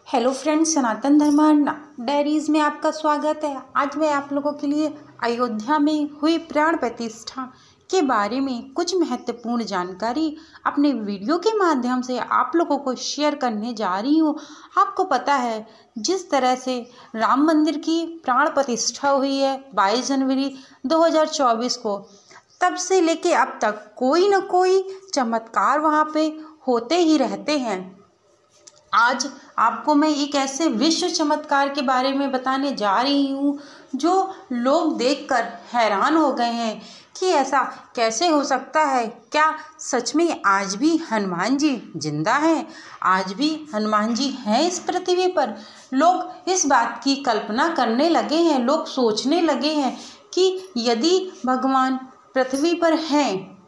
Hello friends, सनातन धर्म diaries में आपका स्वागत है। आज मैं आप लोगों के लिए अयोध्या में हुई प्राण प्रतिष्ठा के बारे में कुछ महत्वपूर्ण जानकारी अपने वीडियो के माध्यम से आप लोगों को शेयर करने जा रही हूँ। आपको पता है, जिस तरह से राम मंदिर की प्राण प्रतिष्ठा हुई है 22 जनवरी 2024 को, तब से लेके अब तक कोई न कोई चमत्कार वहाँ पे होते ही रहते हैं। आज आपको मैं एक ऐसे विश्व चमत्कार के बारे में बताने जा रही हूँ जो लोग देखकर हैरान हो गए हैं कि ऐसा कैसे हो सकता है। क्या सच में आज भी हनुमान जी जिंदा हैं? आज भी हनुमान जी हैं इस पृथ्वी पर? लोग इस बात की कल्पना करने लगे हैं, लोग सोचने लगे हैं कि यदि भगवान पृथ्वी पर हैं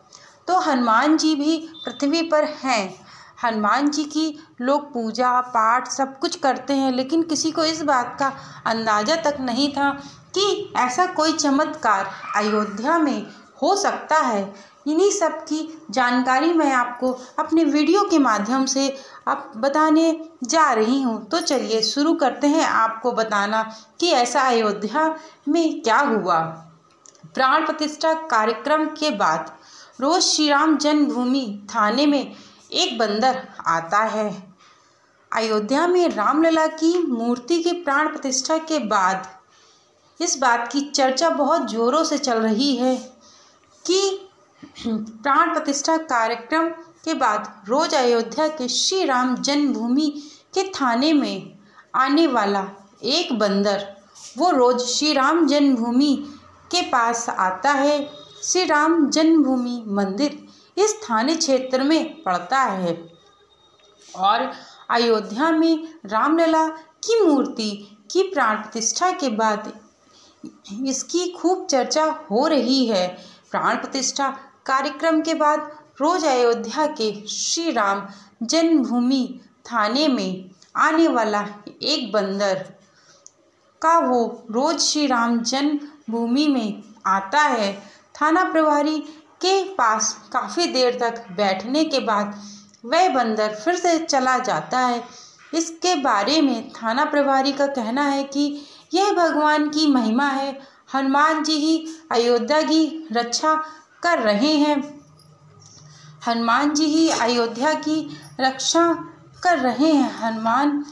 तो हनुमान जी भी पृथ्वी पर हैं। हनुमान जी की लोग पूजा पाठ सब कुछ करते हैं, लेकिन किसी को इस बात का अंदाज़ा तक नहीं था कि ऐसा कोई चमत्कार अयोध्या में हो सकता है। इन्हीं सब की जानकारी मैं आपको अपने वीडियो के माध्यम से अब बताने जा रही हूँ। तो चलिए शुरू करते हैं आपको बताना कि ऐसा अयोध्या में क्या हुआ। प्राण प्रतिष्ठा कार्यक्रम के बाद रोज श्री राम जन्मभूमि थाने में एक बंदर आता है। अयोध्या में रामलला की मूर्ति की प्राण प्रतिष्ठा के बाद इस बात की चर्चा बहुत जोरों से चल रही है कि प्राण प्रतिष्ठा कार्यक्रम के बाद रोज अयोध्या के श्री राम जन्मभूमि के थाने में आने वाला एक बंदर, वो रोज श्री राम जन्मभूमि के पास आता है। श्री राम जन्मभूमि मंदिर इस थाने क्षेत्र में पड़ता है और अयोध्या में रामलला की मूर्ति की प्राण प्रतिष्ठा के बाद इसकी खूब चर्चा हो रही है। प्राण प्रतिष्ठा कार्यक्रम के बाद रोज अयोध्या के श्री राम जन्मभूमि थाने में आने वाला एक बंदर का वो रोज श्री राम जन्मभूमि में आता है। थाना प्रभारी के पास काफ़ी देर तक बैठने के बाद वह बंदर फिर से चला जाता है। इसके बारे में थाना प्रभारी का कहना है कि यह भगवान की महिमा है, हनुमान जी ही अयोध्या की रक्षा कर रहे हैं। हनुमान जी ही अयोध्या की रक्षा कर रहे हैं। हनुमान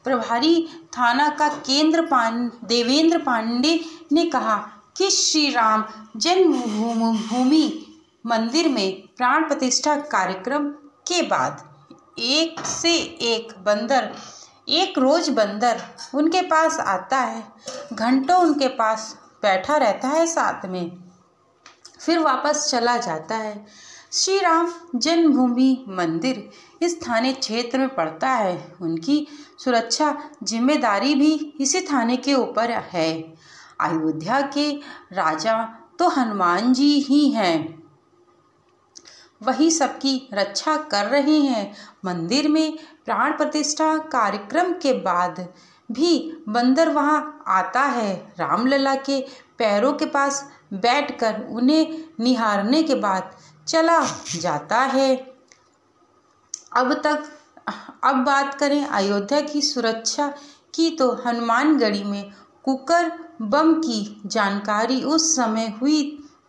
प्रभारी थाना का देवेंद्र पांडे ने कहा कि श्री राम जन्मभूमि मंदिर में प्राण प्रतिष्ठा कार्यक्रम के बाद एक से एक बंदर, एक रोज बंदर उनके पास आता है, घंटों उनके पास बैठा रहता है साथ में, फिर वापस चला जाता है। श्री राम जन्मभूमि मंदिर इस थाने क्षेत्र में पड़ता है। उनकी सुरक्षा जिम्मेदारी भी इसी थाने के ऊपर है। अयोध्या के राजा तो हनुमान जी ही हैं, वही सबकी रक्षा कर रहे हैं। मंदिर में प्राण प्रतिष्ठा कार्यक्रम के बाद भी बंदर वहां आता है। रामलला के पैरों के पास बैठकर उन्हें निहारने के बाद चला जाता है। अब बात करें अयोध्या की सुरक्षा की, तो हनुमानगढ़ी में कुकर बम की जानकारी उस समय हुई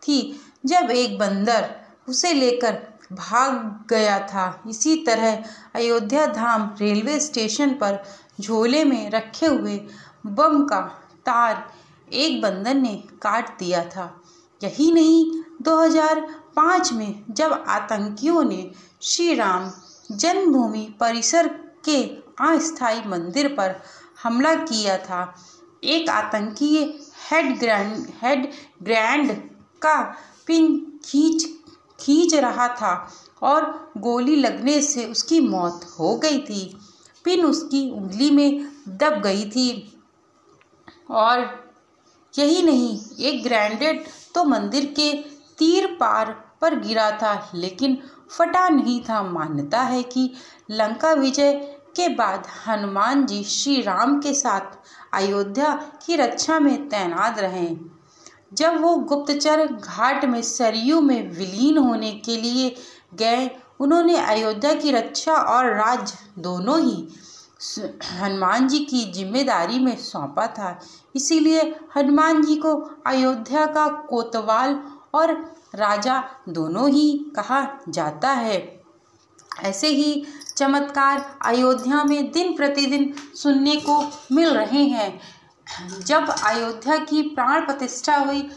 थी जब एक बंदर उसे लेकर भाग गया था। इसी तरह अयोध्या धाम रेलवे स्टेशन पर झोले में रखे हुए बम का तार एक बंदर ने काट दिया था। यही नहीं, 2005 में जब आतंकियों ने श्री राम जन्मभूमि परिसर के अस्थायी मंदिर पर हमला किया था, एक आतंकी हेड ग्रैंड का पिन खींच रहा था और गोली लगने से उसकी मौत हो गई थी। पिन उसकी उंगली में दब गई थी। और यही नहीं, एक ग्रेनेड तो मंदिर के तीर पार पर गिरा था, लेकिन फटा नहीं था। मान्यता है कि लंका विजय के बाद हनुमान जी श्री राम के साथ अयोध्या की रक्षा में तैनात रहे। जब वो गुप्तचर घाट में सरयू में विलीन होने के लिए गए, उन्होंने अयोध्या की रक्षा और राज्य दोनों ही हनुमान जी की जिम्मेदारी में सौंपा था। इसीलिए हनुमान जी को अयोध्या का कोतवाल और राजा दोनों ही कहा जाता है। ऐसे ही चमत्कार अयोध्या में दिन प्रतिदिन सुनने को मिल रहे हैं। जब अयोध्या की प्राण प्रतिष्ठा हुई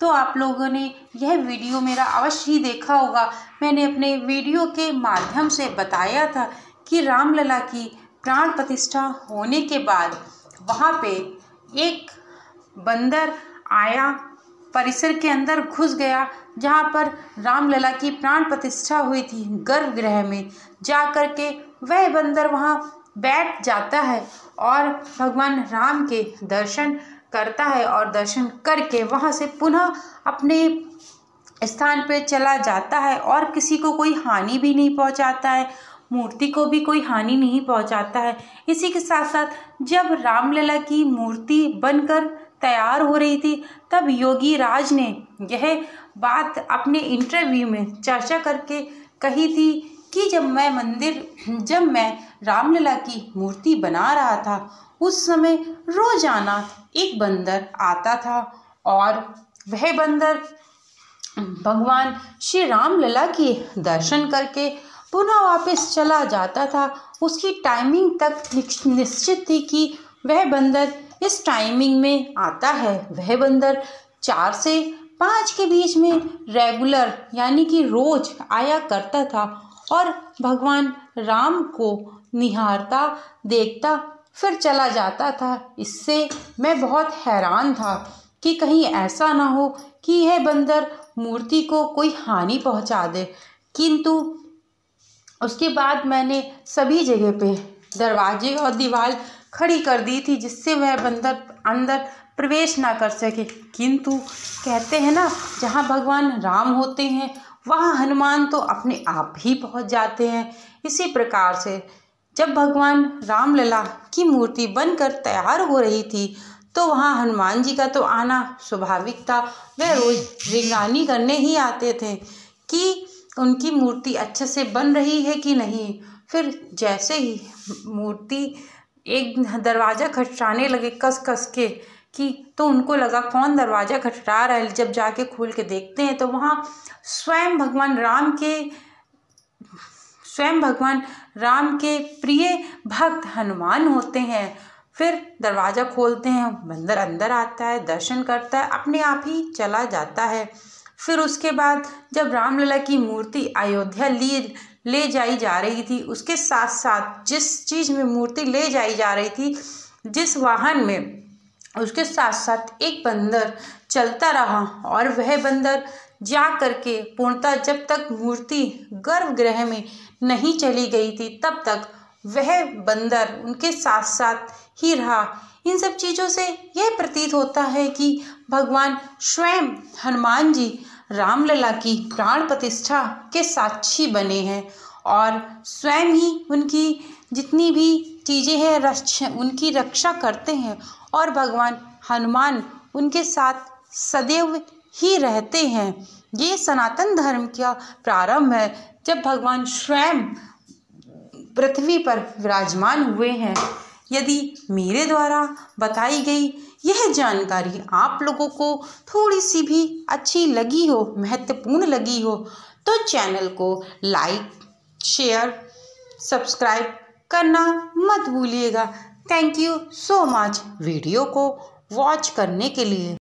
तो आप लोगों ने यह वीडियो मेरा अवश्य ही देखा होगा। मैंने अपने वीडियो के माध्यम से बताया था कि रामलला की प्राण प्रतिष्ठा होने के बाद वहाँ पे एक बंदर आया, परिसर के अंदर घुस गया जहाँ पर रामलला की प्राण प्रतिष्ठा हुई थी। गर्भगृह में जा कर के वह बंदर वहाँ बैठ जाता है और भगवान राम के दर्शन करता है और दर्शन करके वहाँ से पुनः अपने स्थान पे चला जाता है और किसी को कोई हानि भी नहीं पहुँचाता है, मूर्ति को भी कोई हानि नहीं पहुँचाता है। इसी के साथ साथ जब रामलला की मूर्ति बनकर तैयार हो रही थी तब योगी राज ने यह बात अपने इंटरव्यू में चर्चा करके कही थी कि जब मैं रामलला की मूर्ति बना रहा था उस समय रोजाना एक बंदर आता था और वह बंदर भगवान श्री रामलला के दर्शन करके पुनः वापस चला जाता था। उसकी टाइमिंग तक निश्चित थी कि वह बंदर इस टाइमिंग में आता है। वह बंदर 4 से 5 के बीच में रेगुलर यानी कि रोज आया करता था और भगवान राम को निहारता, देखता, फिर चला जाता था। इससे मैं बहुत हैरान था कि कहीं ऐसा ना हो कि यह बंदर मूर्ति को कोई हानि पहुंचा दे। किंतु उसके बाद मैंने सभी जगह पे दरवाजे और दीवार खड़ी कर दी थी जिससे वह बंदर अंदर प्रवेश ना कर सके। किंतु कहते हैं ना, जहाँ भगवान राम होते हैं वहाँ हनुमान तो अपने आप ही पहुँच जाते हैं। इसी प्रकार से जब भगवान रामलला की मूर्ति बनकर तैयार हो रही थी तो वहाँ हनुमान जी का तो आना स्वाभाविक था। वह रोज निगरानी करने ही आते थे कि उनकी मूर्ति अच्छे से बन रही है कि नहीं। फिर जैसे ही मूर्ति एक दरवाज़ा खटखटाने लगे कस कस के कि तो उनको लगा कौन दरवाज़ा खटखटा रहा है। जब जाके खोल के देखते हैं तो वहाँ स्वयं भगवान राम के प्रिय भक्त हनुमान होते हैं। फिर दरवाज़ा खोलते हैं, बंदर अंदर आता है, दर्शन करता है, अपने आप ही चला जाता है। फिर उसके बाद जब रामलला की मूर्ति अयोध्या ले जाई जा रही थी, उसके साथ साथ जिस चीज़ में मूर्ति ले जाई जा रही थी, जिस वाहन में, उसके साथ साथ एक बंदर चलता रहा और वह बंदर जा करके पूर्णतः जब तक मूर्ति गर्भगृह में नहीं चली गई थी तब तक वह बंदर उनके साथ साथ ही रहा। इन सब चीज़ों से यह प्रतीत होता है कि भगवान स्वयं हनुमान जी रामलला की प्राण प्रतिष्ठा के साक्षी बने हैं और स्वयं ही उनकी जितनी भी चीज़ें हैं उनकी रक्षा करते हैं और भगवान हनुमान उनके साथ सदैव ही रहते हैं। ये सनातन धर्म का प्रारंभ है जब भगवान स्वयं पृथ्वी पर विराजमान हुए हैं। यदि मेरे द्वारा बताई गई यह जानकारी आप लोगों को थोड़ी सी भी अच्छी लगी हो, महत्वपूर्ण लगी हो, तो चैनल को लाइक, शेयर, सब्सक्राइब करना मत भूलिएगा। Thank you so much video को वॉच करने के लिए।